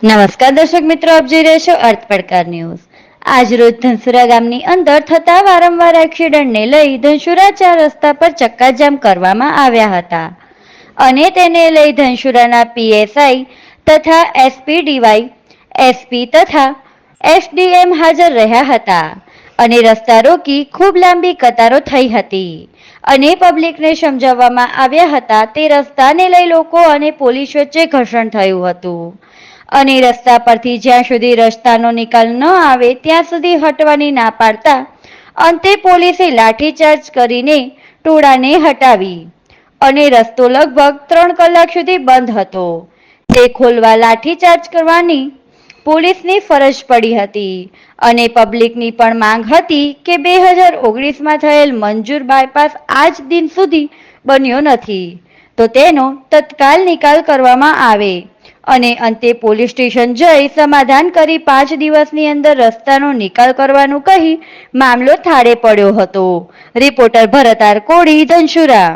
નમસ્કાર દર્શક મિત્રો, આપ જોઈ રહ્યા છો અર્થ પડકાર ન્યૂઝ। આજ રોજ ધનસુરા ગામની અંદર થતા વારંવાર એક્સિડન્ટને લઈ ધનસુરા 4 રસ્તા પર ચક્કાજામ કરવામાં આવ્યા હતા અને તેને લઈ ધનસુરાના પીએસઆઈ તથા એસપી ડીવાય એસપી તથા એસડીએમ હાજર રહ્યા હતા અને રસ્તા રોકી ખૂબ લાંબી કતારો થઈ હતી અને પબ્લિકને સમજાવવામાં આવ્યા હતા। તે રસ્તાને લઈ લોકો અને પોલીસ વચ્ચે ઘર્ષણ થયું હતું અને રસ્તા પરથી જ્યાં સુધી રસ્તાનો નિકાલ ન આવે ત્યાં સુધી હટવાની ના પાડતા અંતે પોલીસે લાઠીચાર્જ કરીને ટોળાને હટાવી અને રસ્તો લગભગ 3 કલાક સુધી બંધ હતો। તે ખોલવા લાઠીચાર્જ કરવાની પોલીસની ફરજ પડી હતી અને પબ્લિકની પણ માંગ હતી કે 2019માં થયેલ મંજૂર બાયપાસ આજ દિન સુધી બન્યો નથી તો તેનો તત્કાલ નિકાલ કરવામાં આવે અને અંતે પોલીસ સ્ટેશન જઈ સમાધાન કરી 5 દિવસની અંદર રસ્તાનો નિકાલ કરવાનું કહી મામલો થાળે પડ્યો હતો। રિપોર્ટર ભરત આર કોડી, ધનસુરા।